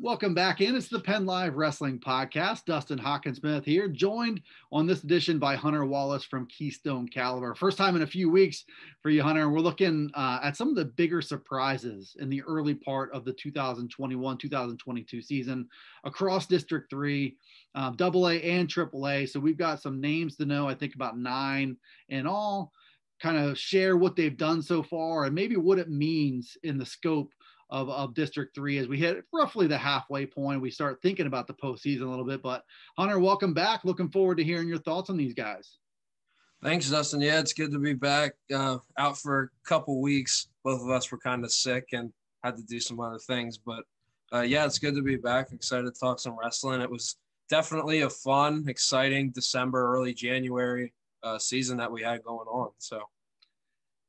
Welcome back in. It's the PennLive Wrestling Podcast. Dustin Hawkinsmith here, joined on this edition by Hunter Wallace from Keystone Caliber. First time in a few weeks for you, Hunter. We're looking at some of the bigger surprises in the early part of the 2021-2022 season across District 3, AA and AAA. So we've got some names to know, I think about 9 in all, kind of share what they've done so far and maybe what it means in the scope of District 3 as we hit roughly the halfway point. We start thinking about the postseason a little bit. But Hunter, welcome back. Looking forward to hearing your thoughts on these guys. Thanks, Dustin. Yeah, it's good to be back. Out for a couple weeks. Both of us were kind of sick and had to do some other things. But yeah, it's good to be back. Excited to talk some wrestling. It was definitely a fun, exciting December, early January season that we had going on. So.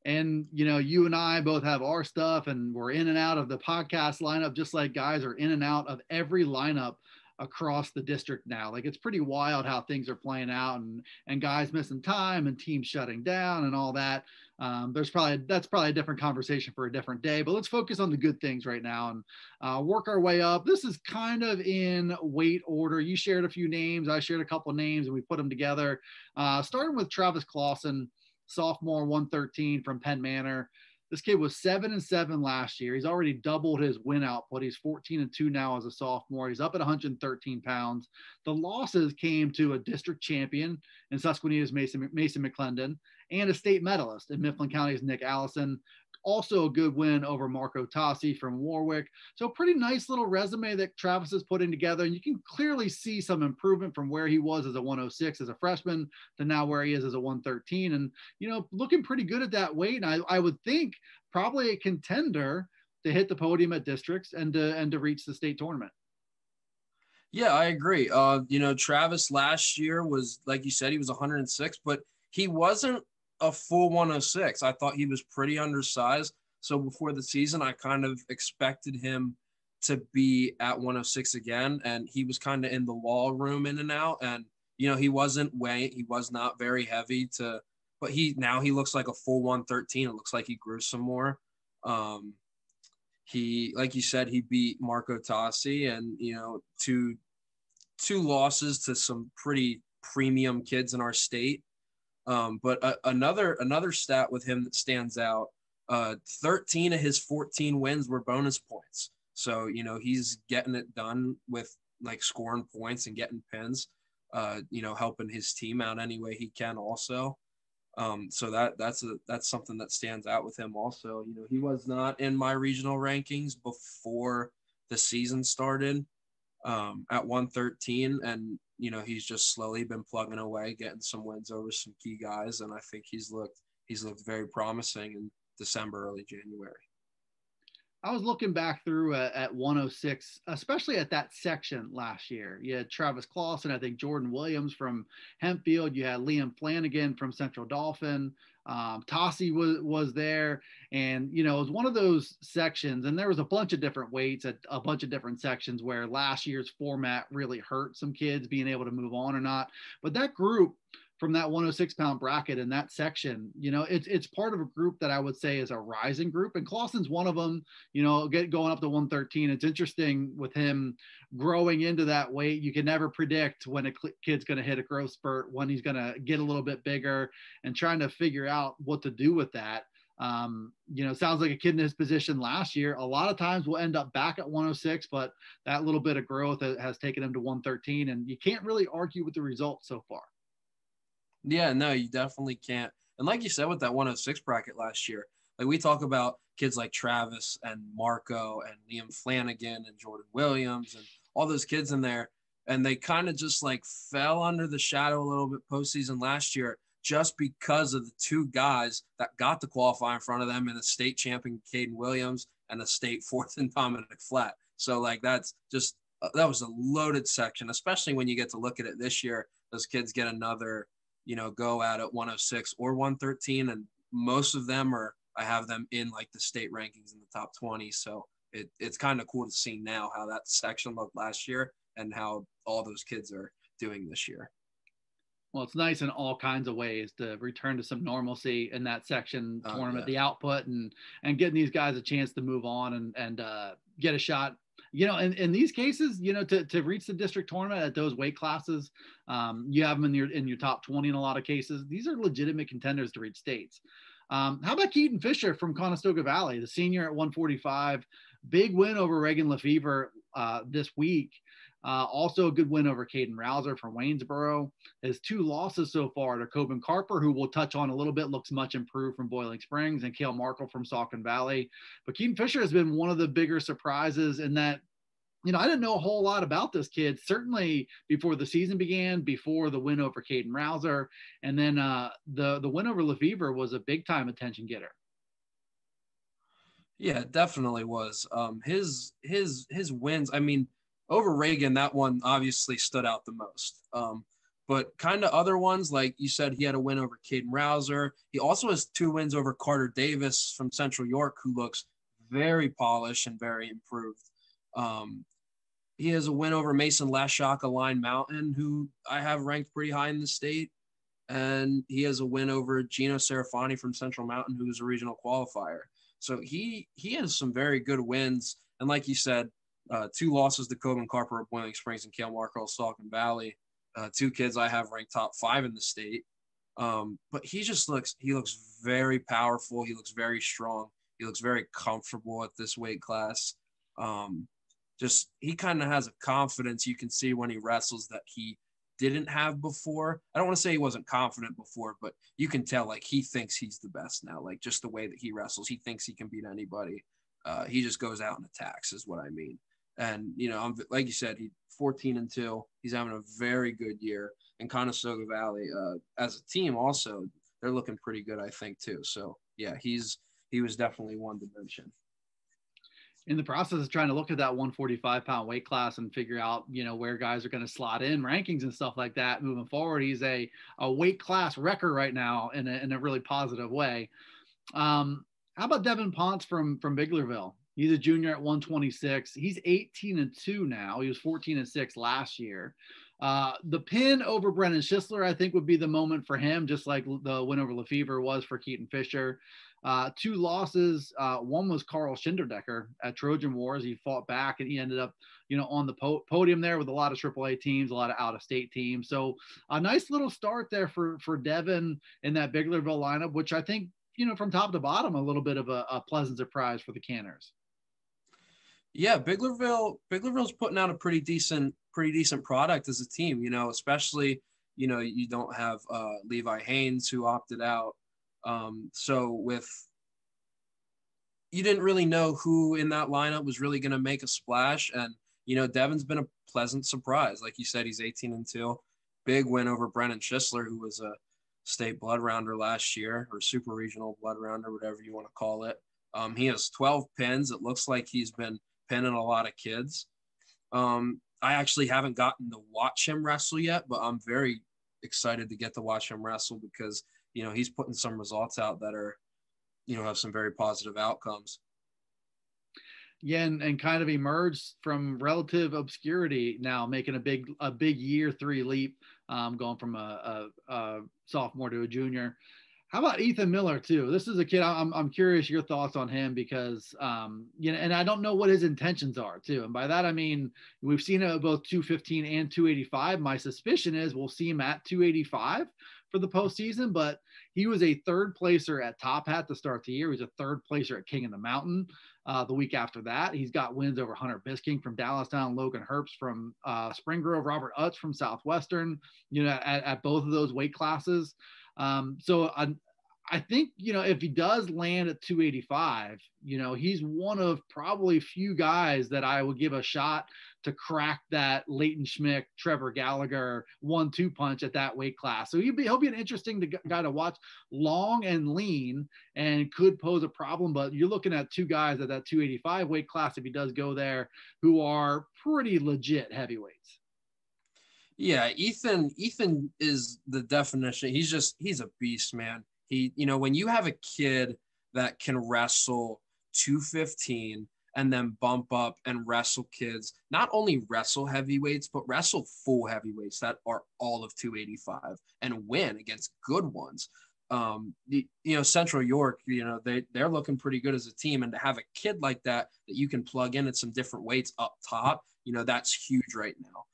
And, you know, you and I both have our stuff and we're in and out of the podcast lineup, just like guys are in and out of every lineup across the district now. Like, it's pretty wild how things are playing out and guys missing time and teams shutting down and all that. That's probably a different conversation for a different day, but let's focus on the good things right now and work our way up. This is kind of in weight order. You shared a few names. I shared a couple names and we put them together, starting with Travis Claussen, sophomore, 113 from Penn Manor. This kid was 7-7 last year. He's already doubled his win output. He's 14-2 now as a sophomore. He's up at 113 pounds. The losses came to a district champion in Susquehanna's Mason McClendon and a state medalist in Mifflin County's Nick Allison. Also a good win over Marco Tassi from Warwick. So pretty nice little resume that Travis is putting together. And you can clearly see some improvement from where he was as a 106 as a freshman to now where he is as a 113. And, you know, looking pretty good at that weight. And I would think probably a contender to hit the podium at districts and to reach the state tournament. Yeah, I agree. You know, Travis last year was, like you said, he was 106, but he wasn't a full 106. I thought he was pretty undersized. So before the season, I kind of expected him to be at 106 again. And he was kind of in the wall room in and out. And, you know, he wasn't weight. He was not very heavy but now he looks like a full 113. It looks like he grew some more. He, like you said, he beat Marco Tassi and, you know, two losses to some pretty premium kids in our state. But another stat with him that stands out, 13 of his 14 wins were bonus points. So, you know, he's getting it done with like scoring points and getting pins, you know, helping his team out any way he can also. So that's something that stands out with him also. You know, he was not in my regional rankings before the season started at 113, and you know, he's just slowly been plugging away, getting some wins over some key guys. And I think he's looked very promising in December, early January. I was looking back through at 106, especially at that section last year. You had Travis Claussen, I think Jordan Williams from Hempfield. You had Liam Flanagan from Central Dauphin. Tassi was there. And, you know, it was one of those sections, and there was a bunch of different weights at a bunch of different sections where last year's format really hurt some kids being able to move on or not. But that group from that 106-pound bracket in that section, you know, it's part of a group that I would say is a rising group. And Claussen's one of them, you know, going up to 113. It's interesting with him growing into that weight. You can never predict when a kid's going to hit a growth spurt, when he's going to get a little bit bigger, and trying to figure out what to do with that. You know, sounds like a kid in his position last year. A lot of times we'll end up back at 106, but that little bit of growth has taken him to 113, and you can't really argue with the results so far. Yeah, no, you definitely can't. And like you said, with that 106 bracket last year, like we talk about kids like Travis and Marco and Liam Flanagan and Jordan Williams and all those kids in there, and they kind of just like fell under the shadow a little bit postseason last year just because of the two guys that got to qualify in front of them in a state champion, Caden Williams, and a state fourth in Dominic Flatt. So like that's just that was a loaded section, especially when you get to look at it this year. Those kids get another, you know, go out at 106 or 113. And most of them I have them in like the state rankings in the top 20. So it's kind of cool to see now how that section looked last year and how all those kids are doing this year. Well, it's nice in all kinds of ways to return to some normalcy in that section tournament, the output and getting these guys a chance to move on and get a shot In these cases, to reach the district tournament at those weight classes, you have them in your top 20 in a lot of cases. These are legitimate contenders to reach states. How about Keaton Fisher from Conestoga Valley, the senior at 145? Big win over Reagan Lefevre this week. Also a good win over Caden Rouser from Waynesboro. His 2 losses so far to Cobin Carper, who we'll touch on a little bit, looks much improved from Boiling Springs, and Cale Markle from Saucon Valley. But Keaton Fisher has been one of the bigger surprises in that, I didn't know a whole lot about this kid, certainly before the season began, before the win over Caden Rouser. And then the win over Lefevre was a big time attention getter. Yeah, it definitely was. His wins, I mean, over Reagan, that one obviously stood out the most. But kind of other ones, like you said, he had a win over Caden Rouser. He also has 2 wins over Carter Davis from Central York, who looks very polished and very improved. He has a win over Mason Lashock, Line Mountain, who I have ranked pretty high in the state. And he has a win over Gino Serafani from Central Mountain, who is a regional qualifier. So he has some very good wins. And like you said, 2 losses to Cobin Carper of Boiling Springs and Cale Markle of Saucon Valley. 2 kids I have ranked top 5 in the state. But he looks very powerful. He looks very strong. He looks very comfortable at this weight class. He kind of has a confidence you can see when he wrestles that he didn't have before. I don't want to say he wasn't confident before, but you can tell like he thinks he's the best now. Like just the way that he wrestles, he thinks he can beat anybody. He just goes out and attacks is what I mean. And, like you said, he's 14-2. He's having a very good year. And Conestoga Valley, as a team also, they're looking pretty good, I think, too. So, yeah, he was definitely one to mention. In the process of trying to look at that 145-pound weight class and figure out, where guys are going to slot in rankings and stuff like that moving forward, he's a weight class wrecker right now in a really positive way. How about Devin Ponce from Biglerville? He's a junior at 126. He's 18-2 now. He was 14-6 last year. The pin over Brennan Schissler, I think, would be the moment for him, just like the win over Lefevre was for Keaton Fisher. 2 losses. One was Carl Schinderdecker at Trojan Wars. He fought back and he ended up, on the podium there with a lot of AAA teams, a lot of out-of-state teams. So a nice little start there for Devin in that Biglerville lineup, which I think, from top to bottom, a little bit of a pleasant surprise for the Canners. Yeah, Biglerville's putting out a pretty decent product as a team, especially, you don't have Levi Haynes who opted out. So you didn't really know who in that lineup was really going to make a splash. And, Devin's been a pleasant surprise. Like you said, he's 18-2, big win over Brennan Schissler, who was a state blood rounder last year, or super regional blood rounder, whatever you want to call it. He has 12 pins. It looks like he's been pinning a lot of kids. I actually haven't gotten to watch him wrestle yet, but I'm very excited to get to watch him wrestle because, he's putting some results out that are, have some very positive outcomes. Yeah, and kind of emerged from relative obscurity now, making a big year 3 leap, going from a sophomore to a junior. How about Ethan Miller too? This is a kid. I'm curious your thoughts on him because, and I don't know what his intentions are too. And by that, I mean, we've seen it at both 215 and 285. My suspicion is we'll see him at 285 for the postseason, but he was a 3rd placer at Top Hat to start the year. He was a 3rd placer at King of the Mountain the week after that. He's got wins over Hunter Bisking from Dallastown, Logan Herbst from Spring Grove, Robert Utz from Southwestern, at both of those weight classes. So I think, if he does land at 285, he's one of probably few guys that I would give a shot to crack that Leighton Schmick, Trevor Gallagher 1-2 punch at that weight class. So he'll be an interesting guy to watch, long and lean, and could pose a problem. But you're looking at 2 guys at that 285 weight class, if he does go there, who are pretty legit heavyweights. Yeah, Ethan is the definition. He's a beast, man. He, when you have a kid that can wrestle 215 and then bump up and wrestle kids, not only wrestle heavyweights, but wrestle full heavyweights that are all of 285 and win against good ones. Central York, they're looking pretty good as a team, and to have a kid like that you can plug in at some different weights up top, that's huge right now.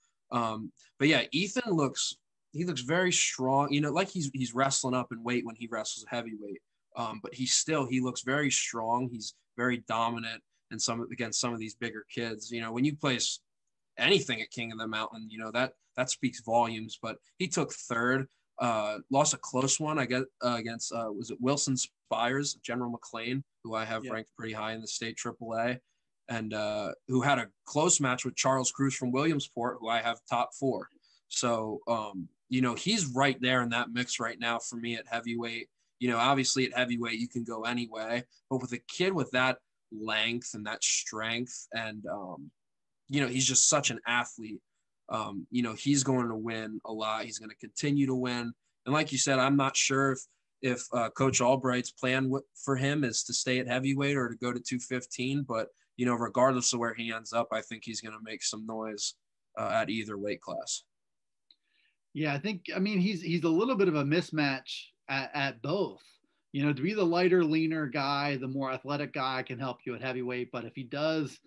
But yeah, Ethan looks very strong, like he's wrestling up in weight when he wrestles heavyweight. But he looks very strong. He's very dominant against some of these bigger kids. When you place anything at King of the Mountain, that speaks volumes. But he took third, lost a close one, I guess, against was it Wilson Spires, General McLean, who I have ranked pretty high in the state AAA, and who had a close match with Charles Cruz from Williamsport, who I have top 4. So he's right there in that mix right now for me at heavyweight. Obviously at heavyweight you can go anyway, but with a kid with that length and that strength, and he's just such an athlete. He's going to win a lot. He's going to continue to win. And like you said, I'm not sure if Coach Albright's plan for him is to stay at heavyweight or to go to 215. But regardless of where he ends up, I think he's going to make some noise at either weight class. Yeah, I think. He's a little bit of a mismatch at both. To be the lighter, leaner guy, the more athletic guy can help you at heavyweight. But if he does,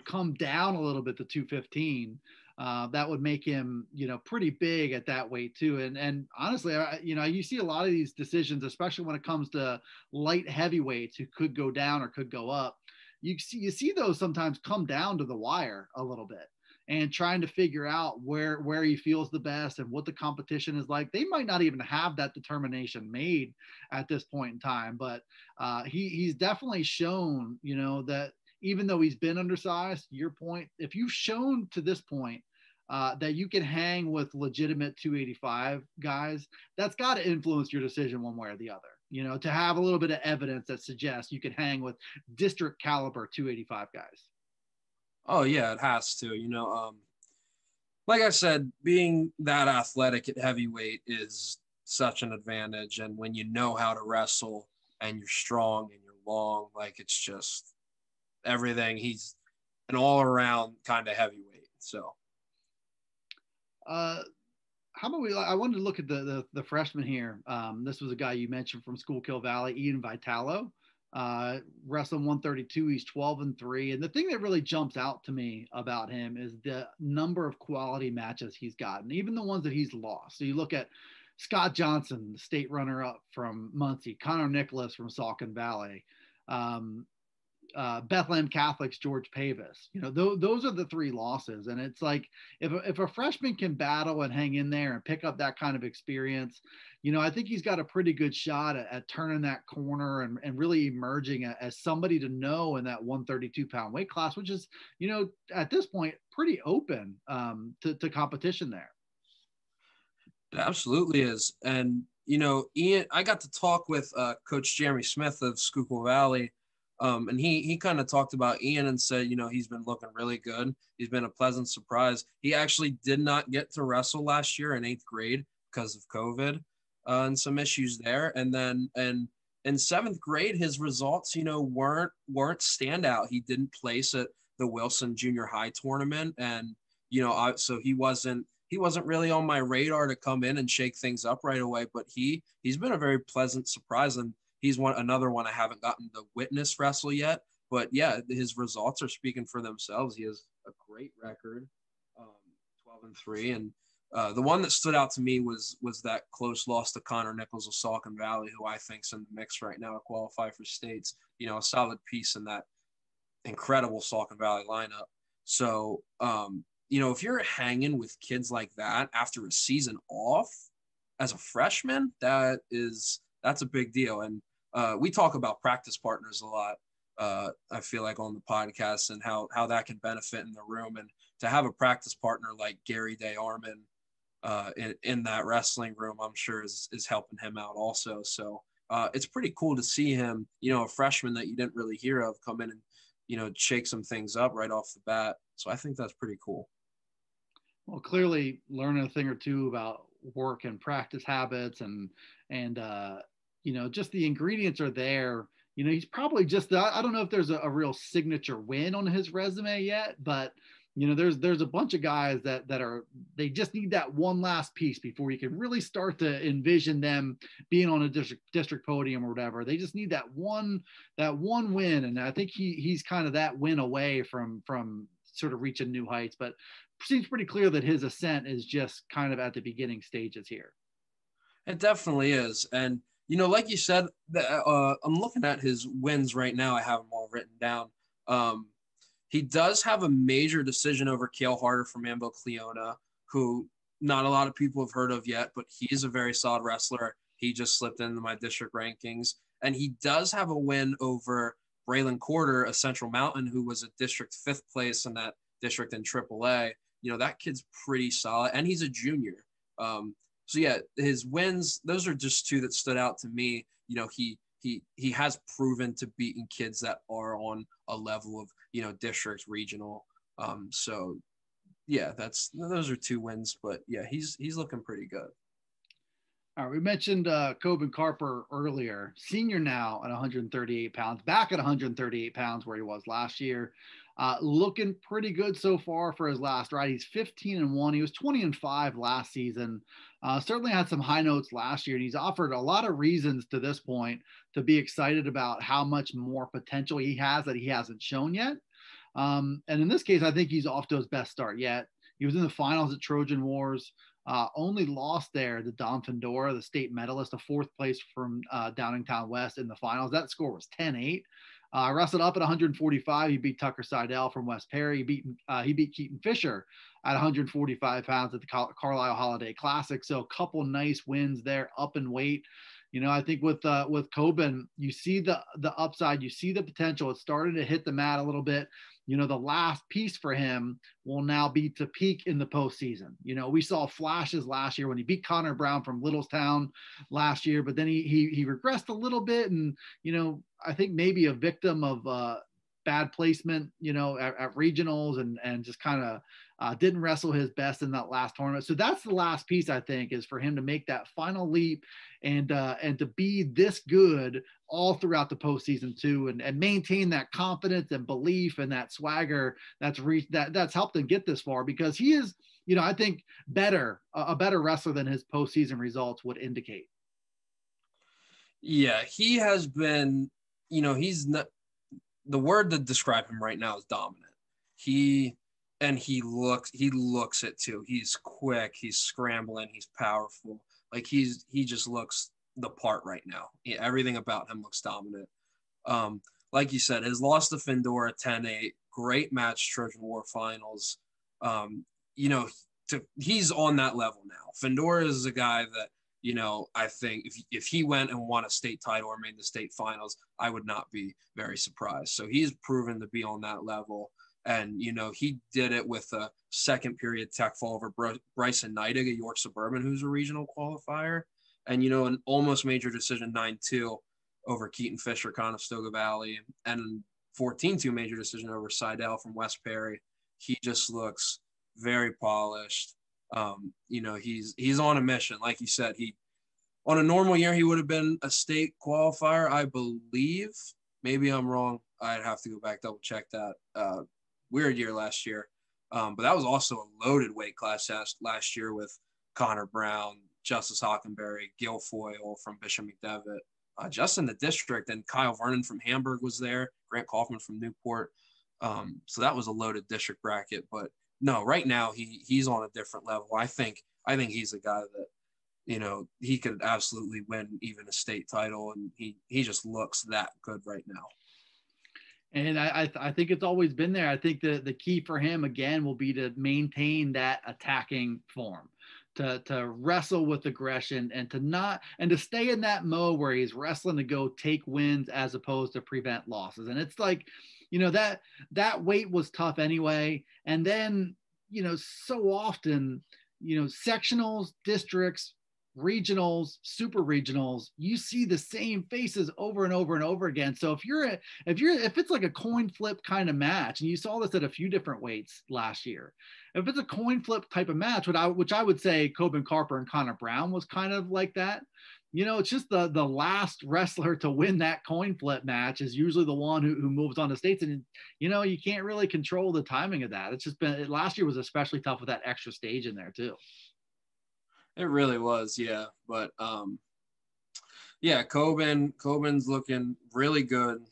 come down a little bit to 215, that would make him, pretty big at that weight too. And honestly, you see a lot of these decisions, especially when it comes to light heavyweights who could go down or could go up. You see those sometimes come down to the wire a little bit, and trying to figure out where he feels the best and what the competition is like. They might not even have that determination made at this point in time, but he's definitely shown, that even though he's been undersized, to your point, if you've shown to this point that you can hang with legitimate 285 guys, that's got to influence your decision one way or the other, to have a little bit of evidence that suggests you can hang with district caliber 285 guys. Oh yeah, it has to. Like I said, being that athletic at heavyweight is such an advantage. And when you know how to wrestle and you're strong and you're long, like it's just everything. He's an all-around kind of heavyweight. So, how about I wanted to look at the freshman here. This was a guy you mentioned from Schuylkill Valley, Ian Vitallo. Wrestling 132, he's 12-3, and the thing that really jumps out to me about him is the number of quality matches he's gotten, even the ones that he's lost. So you look at Scott Johnson, the state runner-up from Muncie, Connor Nicholas from Saucon Valley, Bethlehem Catholic's George Pavis. Those are the 3 losses, and it's like if a freshman can battle and hang in there and pick up that kind of experience, I think he's got a pretty good shot at turning that corner and really emerging as somebody to know in that 132-pound weight class, which is, at this point, pretty open to competition there. It absolutely is. And, Ian, I got to talk with Coach Jeremy Smith of Schuylkill Valley, and he kind of talked about Ian and said, he's been looking really good. He's been a pleasant surprise. He actually did not get to wrestle last year in 8th grade because of COVID. And some issues there. And then in 7th grade, his results, weren't standout. He didn't place at the Wilson Junior High tournament. And, so he wasn't really on my radar to come in and shake things up right away, but he's been a very pleasant surprise. And he's another one I haven't gotten to witness wrestle yet, but yeah, his results are speaking for themselves. He has a great record, 12-3. And, the one that stood out to me was that close loss to Connor Nichols of Saucon Valley, who I think's in the mix right now to qualify for states. A solid piece in that incredible Saucon Valley lineup. So, if you're hanging with kids like that after a season off as a freshman, that's a big deal. And we talk about practice partners a lot. I feel like on the podcast, and how that can benefit in the room, and to have a practice partner like Gary Day Armin in that wrestling room, I'm sure is helping him out also. So it's pretty cool to see him, a freshman that you didn't really hear of, come in and, shake some things up right off the bat. So I think that's pretty cool. Well, clearly learning a thing or two about work and practice habits and just the ingredients are there. He's probably just, I don't know if there's a real signature win on his resume yet, but there's a bunch of guys that they just need that one last piece before you can really start to envision them being on a district podium or whatever. They just need that one win, and I think he's kind of that win away from sort of reaching new heights. But it seems pretty clear that his ascent is just kind of at the beginning stages here. It definitely is, and like you said, I'm looking at his wins right now. I have them all written down. He does have a major decision over Cale Harder from Mambo Cleona, who not a lot of people have heard of yet, but he's a very solid wrestler. He just slipped into my district rankings. And he does have a win over Braylon Corder, a Central Mountain, who was a district 5th place in that district in AAA. That kid's pretty solid, and he's a junior. So yeah, his wins, those are just two that stood out to me. He has proven to beating kids that are on a level of, districts, regional. So yeah, those are 2 wins, but yeah, he's looking pretty good. All right, we mentioned Cobin Carper earlier, senior now at 138 pounds, back at 138 pounds where he was last year. Looking pretty good so far for his last ride. He's 15-1. He was 20-5 last season. Certainly had some high notes last year, and he's offered a lot of reasons to this point to be excited about how much more potential he has that he hasn't shown yet. And in this case, I think he's off to his best start yet. He was in the finals at Trojan Wars. Only lost there to Don Fendora, the state medalist, a 4th place from Downingtown West in the finals. That score was 10-8. Wrestled up at 145. He beat Tucker Seidel from West Perry. He beat Keaton Fisher at 145 pounds at the Carlisle Holiday Classic. So a couple nice wins there, up in weight. I think with Cobin, you see the upside, you see the potential. It's starting to hit the mat a little bit. The last piece for him will now be to peak in the postseason. We saw flashes last year when he beat Connor Brown from Littlestown last year, but then he regressed a little bit, and I think maybe a victim of bad placement, at regionals, and just kind of didn't wrestle his best in that last tournament. So that's the last piece, I think, is for him to make that final leap and to be this good all throughout the postseason too, and maintain that confidence and belief and that swagger that's helped him get this far, because he is, I think a better wrestler than his postseason results would indicate. Yeah, he has been, he's not, the word to describe him right now is dominant. He looks it too. He's quick, he's scrambling, he's powerful. Like he just looks the part right now. Everything about him looks dominant. Like you said, his loss to Fendora 10-8, great match, Trojan War finals. He's on that level now. Fendora is a guy that, I think if he went and won a state title or made the state finals, I would not be very surprised. So he's proven to be on that level. And, he did it with a second period tech fall over Bryson Neidig at York Suburban, who's a regional qualifier. And, an almost major decision 9-2 over Keaton Fisher, Conestoga Valley, and 14-2 major decision over Seidel from West Perry. He just looks very polished. He's on a mission. Like you said, on a normal year, he would have been a state qualifier, I believe. Maybe I'm wrong. I'd have to go back, double check that. Weird year last year. But that was also a loaded weight class last year with Connor Brown, Justice Hockenberry, Guilfoyle from Bishop McDevitt, just in the district, and Kyle Vernon from Hamburg was there, Grant Kaufman from Newport. So that was a loaded district bracket. But no, right now he's on a different level. I think he's a guy that, he could absolutely win even a state title, and he just looks that good right now. And I think it's always been there. I think the key for him, again, will be to maintain that attacking form, to wrestle with aggression, and to stay in that mode where he's wrestling to go take wins as opposed to prevent losses. And it's like, that weight was tough anyway. And then, so often, sectionals, districts, regionals, super regionals, you see the same faces over and over and over again. So if it's like a coin flip kind of match, and you saw this at a few different weights last year, if it's a coin flip type of match, which I would say Cobin Carper and Connor Brown was kind of like that. It's just the last wrestler to win that coin flip match is usually the one who moves on to states. And, you can't really control the timing of that. It's just last year was especially tough with that extra stage in there too. It really was. Yeah. But, yeah, Cobin's looking really good.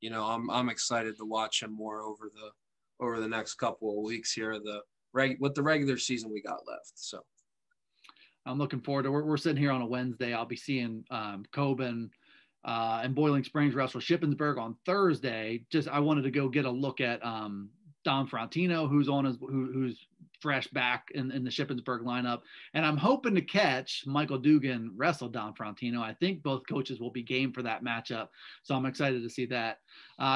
I'm excited to watch him more over the next couple of weeks here, with the regular season we got left. So I'm looking forward to. We're sitting here on a Wednesday. I'll be seeing Cobin and Boiling Springs wrestle Shippensburg on Thursday. I wanted to go get a look at Don Frontino, who's fresh back in the Shippensburg lineup, and I'm hoping to catch Michael Dugan wrestle Don Frontino. I think both coaches will be game for that matchup, so I'm excited to see that.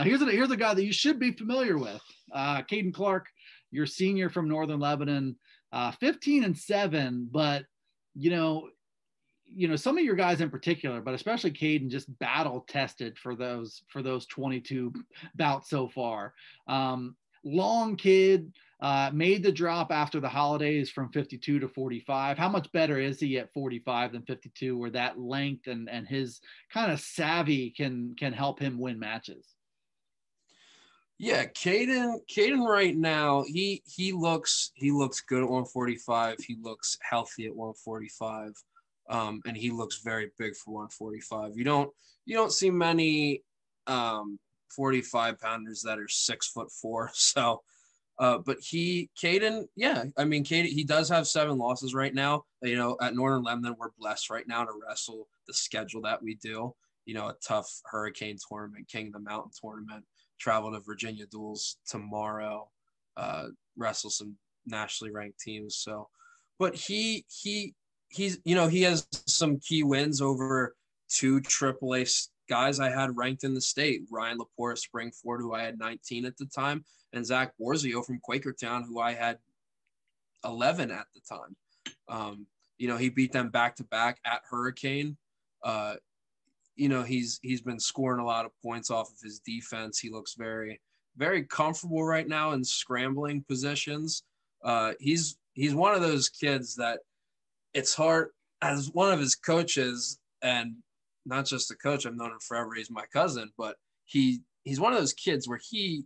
Here's a guy that you should be familiar with, Kaden Clark, your senior from Northern Lebanon, 15-7, but some of your guys in particular, but especially Caden, just battle tested for those 22 bouts so far. Long kid, made the drop after the holidays from 52 to 45. How much better is he at 45 than 52, where that length and his kind of savvy can help him win matches? Yeah, Caden right now, he looks good at 145. He looks healthy at 145. And he looks very big for 145. You don't see many 45 pounders that are 6'4". So but Caden, he does have 7 losses right now. At Northern Lebanon, we're blessed right now to wrestle the schedule that we do. A tough hurricane tournament, King of the Mountain tournament. Travel to Virginia Duels tomorrow, wrestle some nationally ranked teams. So, but he has some key wins over 2 AAA guys I had ranked in the state: Ryan Laporte, Springford, who I had 19 at the time, and Zach Borzio from Quakertown, who I had 11 at the time. He beat them back to back at Hurricane. He's been scoring a lot of points off of his defense. He looks very, very comfortable right now in scrambling positions. He's one of those kids that it's hard, as one of his coaches, and not just a coach, I've known him forever, he's my cousin, but he's one of those kids where he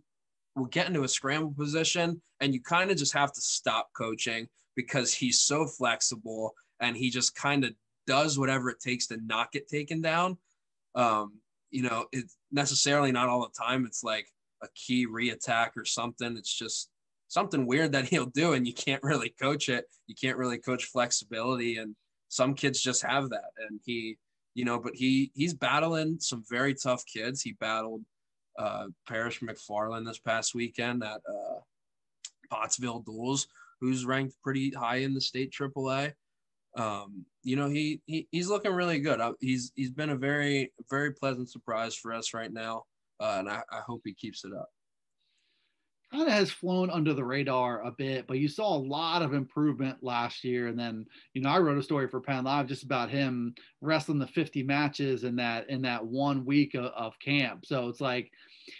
will get into a scramble position and you kind of just have to stop coaching because he's so flexible and he just kind of does whatever it takes to not get taken down. It's necessarily not all the time. It's like a key reattack or something. It's just something weird that he'll do, and you can't really coach it. You can't really coach flexibility, and some kids just have that. And but he's battling some very tough kids. He battled Parrish McFarland this past weekend at Pottsville Duels, who's ranked pretty high in the state AAA. He's looking really good. He's been a very, very pleasant surprise for us right now, and I hope he keeps it up. Kind of has flown under the radar a bit, but you saw a lot of improvement last year. And then, I wrote a story for PennLive just about him wrestling the 50 matches in that 1 week of camp. So it's like,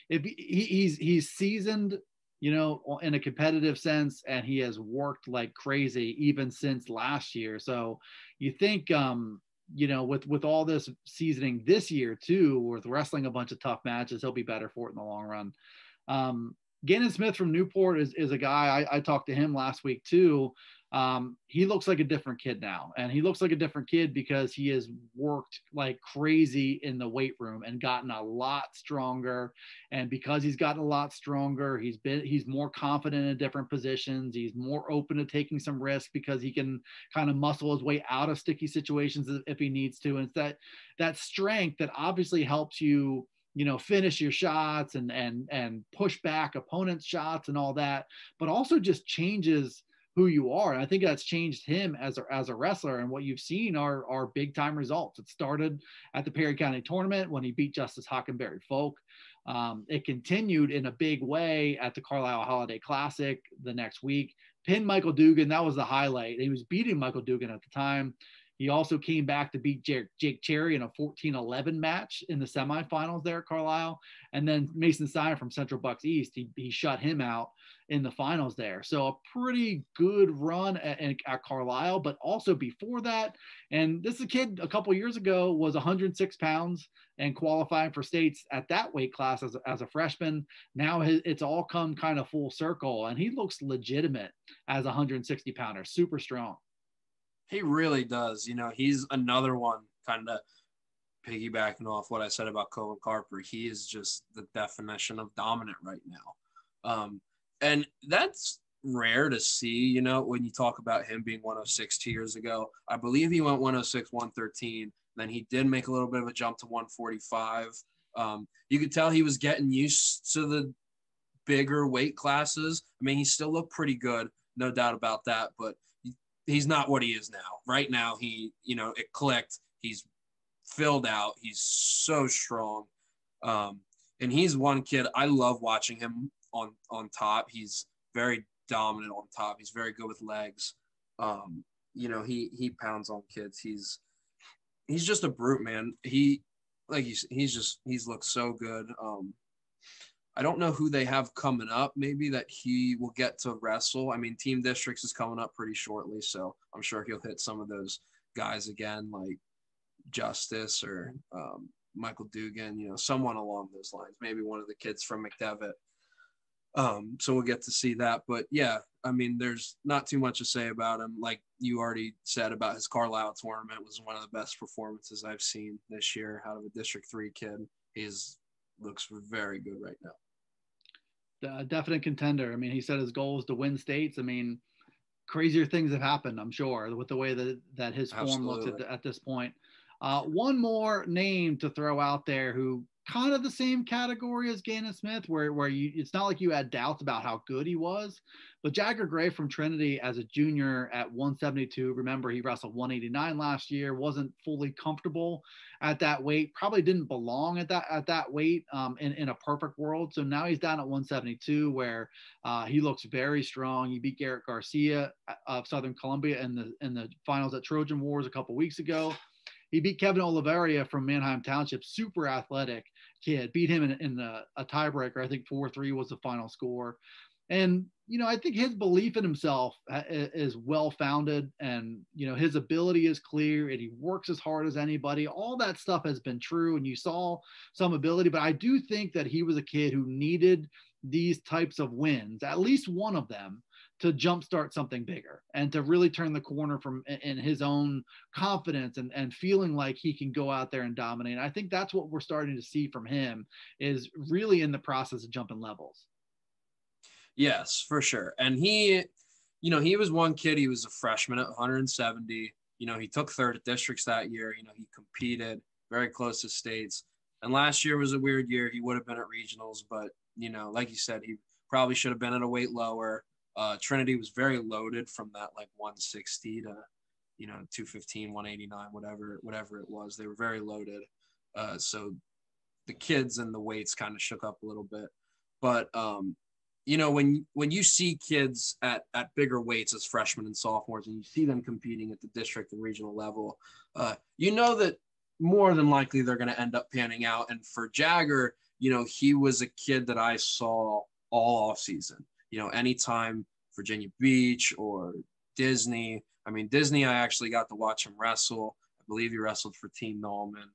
if he's seasoned, in a competitive sense, and he has worked like crazy even since last year. So you think, with all this seasoning this year too, with wrestling a bunch of tough matches, he'll be better for it in the long run. Ganon Smith from Newport is a guy, I talked to him last week too. He looks like a different kid now, and he looks like a different kid because he has worked like crazy in the weight room and gotten a lot stronger. And because he's gotten a lot stronger, he's more confident in different positions. He's more open to taking some risks because he can kind of muscle his way out of sticky situations if he needs to. And it's that strength that obviously helps you, finish your shots and push back opponents' shots and all that, but also just changes who you are. And I think that's changed him as a wrestler. And what you've seen are big time results. It started at the Perry County tournament when he beat Justice Hockenberry Folk. It continued in a big way at the Carlisle Holiday Classic the next week. Pinned Michael Dugan. That was the highlight. He was beating Michael Dugan at the time. He also came back to beat Jake Cherry in a 14-11 match in the semifinals there at Carlisle. And then Mason Steiner from Central Bucks East, he shut him out in the finals there. So a pretty good run at Carlisle, but also before that. And this is a kid a couple years ago was 106 pounds and qualifying for states at that weight class as a freshman. Now it's all come kind of full circle, and he looks legitimate as a 160 pounder, super strong. He really does. He's another one kind of piggybacking off what I said about Cobin Carper. He is just the definition of dominant right now. And that's rare to see, when you talk about him being 106 2 years ago. I believe he went 106, 113. Then he did make a little bit of a jump to 145. You could tell he was getting used to the bigger weight classes. I mean, he still looked pretty good, no doubt about that, but he's not what he is now. Right now, it clicked. He's filled out. He's so strong. And he's one kid, I love watching him on top. He's very dominant on top. He's very good with legs. He pounds on kids. He's just a brute, man. He looks so good. I don't know who they have coming up, maybe that he will get to wrestle. I mean, Team Districts is coming up pretty shortly, so I'm sure he'll hit some of those guys again, like Justice or Michael Dugan, someone along those lines, maybe one of the kids from McDevitt. So we'll get to see that. But yeah, I mean, there's not too much to say about him. Like you already said about his Carlisle tournament, was one of the best performances I've seen this year out of a District 3 kid. Looks very good right now. Definite contender. I mean, he said his goal is to win states. I mean, crazier things have happened, I'm sure, with the way that his form looks at this point. One more name to throw out there who kind of the same category as Ganon Smith, where it's not like you had doubts about how good he was, but Jagger Gray from Trinity as a junior at 172. Remember, he wrestled 189 last year, wasn't fully comfortable at that weight, probably didn't belong at that weight in a perfect world. So now he's down at 172, where he looks very strong. He beat Garrett Garcia of Southern Columbia in the finals at Trojan Wars a couple weeks ago. He beat Kevin Oliveria from Manheim Township, super athletic kid, beat him in a tiebreaker. I think 4-3 was the final score. And, I think his belief in himself is well-founded, and, his ability is clear, and he works as hard as anybody. All that stuff has been true, and you saw some ability, but I do think that he was a kid who needed these types of wins, at least one of them, to jumpstart something bigger and to really turn the corner in his own confidence and feeling like he can go out there and dominate. I think that's what we're starting to see from him, is really in the process of jumping levels. Yes, for sure. And he was one kid, he was a freshman at 170. He took third at districts that year. He competed very close to states. And last year was a weird year. He would have been at regionals, but, like you said, he probably should have been at a weight lower. Trinity was very loaded from that 160 to 215, 189, whatever it was. They were very loaded, so the kids and the weights kind of shook up a little bit. But when you see kids at bigger weights as freshmen and sophomores, and you see them competing at the district and regional level, that more than likely they're going to end up panning out. And for Jagger, he was a kid that I saw all off season. Anytime Virginia Beach or Disney. I mean, Disney, I actually got to watch him wrestle. I believe he wrestled for Team Nolman,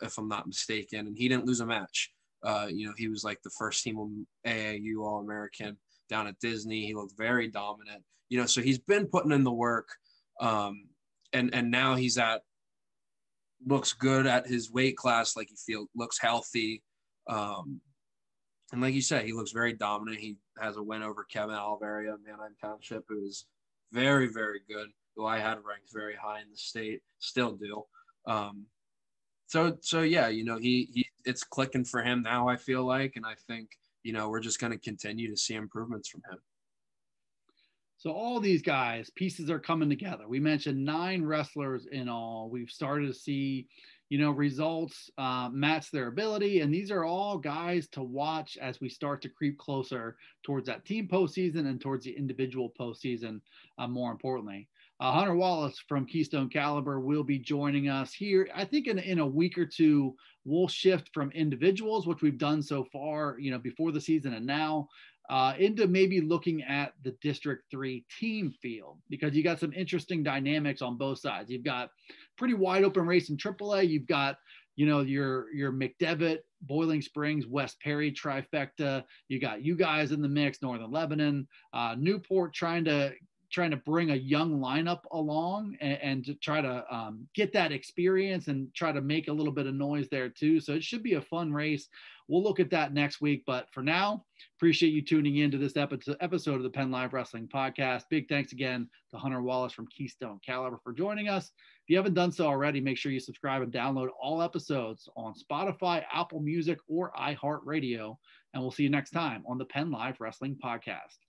if I'm not mistaken, and he didn't lose a match. He was like the first team AAU All-American down at Disney. He looked very dominant. So he's been putting in the work, and now he's looks good at his weight class, like looks healthy. And like you said, he looks very dominant. He has a win over Kevin Oliveria of Manheim Township, who is very, very good, who I had ranked very high in the state, still do. So yeah, he it's clicking for him now, I feel like, and I think, we're just going to continue to see improvements from him. So all these guys, pieces are coming together. We mentioned 9 wrestlers in all. We've started to see, results match their ability. And these are all guys to watch as we start to creep closer towards that team postseason and towards the individual postseason, more importantly. Hunter Wallace from Keystone Caliber will be joining us here. I think in a week or two, we'll shift from individuals, which we've done so far, before the season and now, into maybe looking at the District 3 team field, because you got some interesting dynamics on both sides. You've got pretty wide open race in AAA. You've got, your McDevitt, Boiling Springs, West Perry trifecta. You got you guys in the mix, Northern Lebanon, Newport trying to bring a young lineup along and to try to get that experience and try to make a little bit of noise there too. So it should be a fun race. We'll look at that next week. But for now, appreciate you tuning in to this episode of the PennLive Wrestling Podcast. Big thanks again to Hunter Wallace from Keystone Caliber for joining us. If you haven't done so already, make sure you subscribe and download all episodes on Spotify, Apple Music, or iHeartRadio. And we'll see you next time on the PennLive Wrestling Podcast.